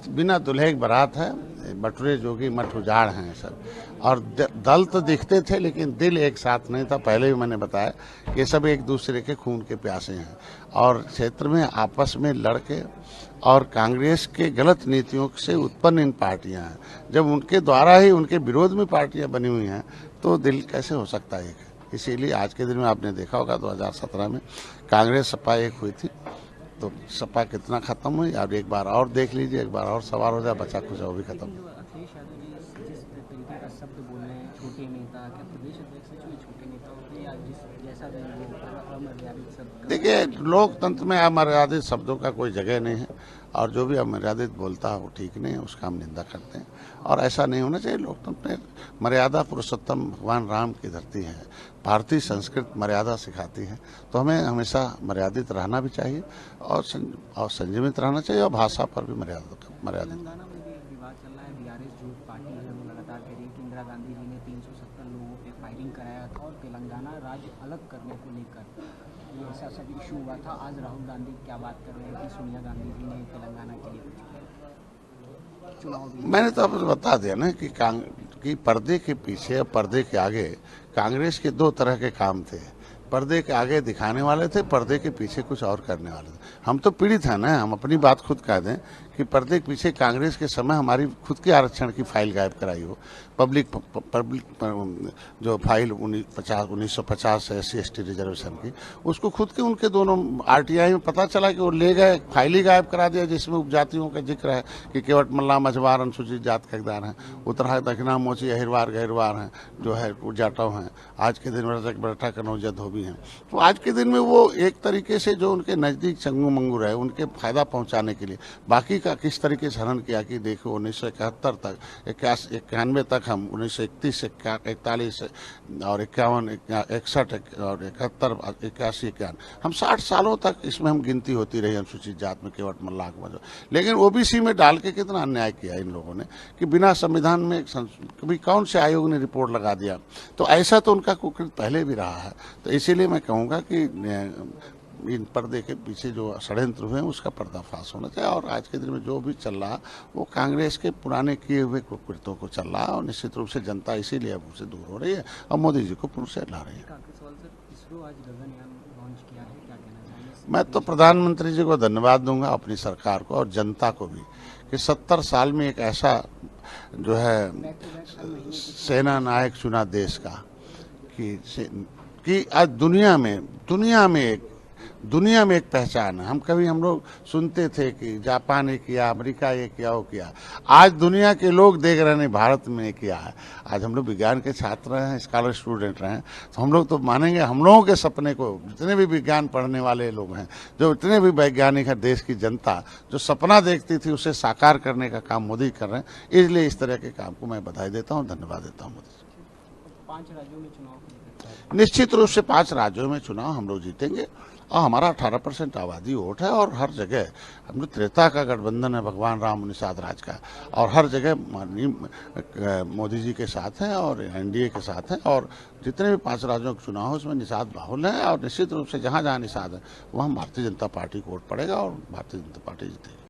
बिना दूल्हे की बारात है, बटुरे जोगी मठ उजाड़ हैं सब। और दल तो दिखते थे लेकिन दिल एक साथ नहीं था। पहले भी मैंने बताया कि सब एक दूसरे के खून के प्यासे हैं और क्षेत्र में आपस में लड़के और कांग्रेस के गलत नीतियों से उत्पन्न इन पार्टियां हैं। जब उनके द्वारा ही उनके विरोध में पार्टियां बनी हुई हैं तो दिल कैसे हो सकता है एक। इसीलिए आज के दिन में आपने देखा होगा 2017 में कांग्रेस सपा एक हुई थी तो सपा कितना खत्म हुई। और एक बार और देख लीजिए, एक बार और सवार हो जाए, बचा कुछ वो भी खत्म। अखिलेश यादव जी जिस तरीके का शब्द बोल रहे हैं छोटे नेता, क्या प्रदेश अध्यक्ष सच में छोटे नेता होते हैं या जिस जैसा भी अमर्यादित शब्द? देखिए, लोकतंत्र में अमर्यादित शब्दों का कोई जगह नहीं है और जो भी अमर्यादित बोलता है वो ठीक नहीं है, उसका हम निंदा करते हैं और ऐसा नहीं होना चाहिए। लोकतंत्र में मर्यादा पुरुषोत्तम भगवान राम की धरती है। भारतीय संस्कृति मर्यादा सिखाती है तो हमें हमेशा मर्यादित रहना भी चाहिए और संयमित रहना चाहिए और भाषा पर भी मर्यादित। तेलंगाना में भी एक विवाद चल रहा है। बीआरएस जो पार्टी है वो लगातार कह रही है कि इंदिरा गांधी जी ने 370 लोगों पे फायरिंग कराया था और तेलंगाना राज्य अलग करने को लेकर ये ऐसा सब इशू हुआ था। आज राहुल गांधी क्या बात कर रहे हैं कि सोनिया गांधी जी ने तेलंगाना के लिए कुछ चुनाव भी। मैंने तो आपको बता दिया ना कि पर्दे के पीछे और पर्दे के आगे कांग्रेस के दो तरह के काम थे। पर्दे के आगे दिखाने वाले थे, पर्दे के पीछे कुछ और करने वाले थे। हम तो पीड़ित हैं ना, हम अपनी बात खुद कह दें कि पर्दे के पीछे कांग्रेस के समय हमारी खुद के आरक्षण की फाइल गायब कराई हो। पब्लिक जो फाइल 1950 SC/ST रिजर्वेशन की, उसको खुद के उनके दोनों RTI में पता चला कि वो ले गए, फाइल ही गायब करा दिया जिसमें उपजातियों का जिक्र है कि केवट मल्ला मझवार अनुसूचित जात के हकदार हैं, उत्तराखंड दक्षिणा मोची अहिरवार गहिरवार हैं जो है जाटव हैं, आज के दिन में रजक बरठा कनौजा धोबी हैं। तो आज के दिन में वो एक तरीके से जो उनके नज़दीक चंगू मंगूर है उनके फायदा पहुंचाने के लिए बाकी का किस तरीके से हनन किया कि देखो 1971 तक 91 तक हम 1931 से 41 और 51 61 और 71 81 81 हम 60 सालों तक इसमें हम गिनती होती रही अनुसूचित जात में केवट मल्लाह को। लेकिन OBC में डाल के कितना अन्याय किया इन लोगों ने कि बिना संविधान में कभी कौन से आयोग ने रिपोर्ट लगा दिया। तो ऐसा तो उनका कुकृत पहले भी रहा है। तो इसीलिए मैं कहूँगा कि इन पर्दे के पीछे जो षड्यंत्र हुए हैं उसका पर्दाफाश होना चाहिए और आज के दिन में जो भी चल रहा वो कांग्रेस के पुराने किए हुए कुकृत्यों को चल रहा है और निश्चित रूप से जनता इसीलिए अब उनसे दूर हो रही है और मोदी जी को पुर से ला रही है। मैं तो प्रधानमंत्री जी को धन्यवाद दूंगा, अपनी सरकार को और जनता को भी कि 70 साल में एक ऐसा जो है सेना नायक चुना देश का कि आज दुनिया में एक पहचान है। हम लोग सुनते थे कि जापान ने किया, अमेरिका ये किया, वो किया। आज दुनिया के लोग देख रहे हैं भारत में किया है। आज हम लोग विज्ञान के छात्र हैं, स्कॉलर स्टूडेंट हैं, तो हम लोग तो मानेंगे हम लोगों के सपने को। जितने भी विज्ञान पढ़ने वाले लोग हैं, जो इतने भी वैज्ञानिक है, देश की जनता जो सपना देखती थी उसे साकार करने का काम मोदी कर रहे हैं। इसलिए इस तरह के काम को मैं बधाई देता हूँ, धन्यवाद देता हूँ मोदी जी। 5 राज्यों में चुनाव निश्चित रूप से 5 राज्यों में चुनाव हम लोग जीतेंगे और हमारा 18% आबादी वोट है और हर जगह हम लोग त्रेता का गठबंधन है भगवान राम निषाद राज का और हर जगह माननीय मोदी जी के साथ हैं और NDA के साथ हैं और जितने भी 5 राज्यों के चुनाव है उसमें निषाद बाहुल है और निश्चित रूप से जहाँ जहाँ निषाद है वहाँ भारतीय जनता पार्टी को वोट पड़ेगा और भारतीय जनता पार्टी जीतेगी।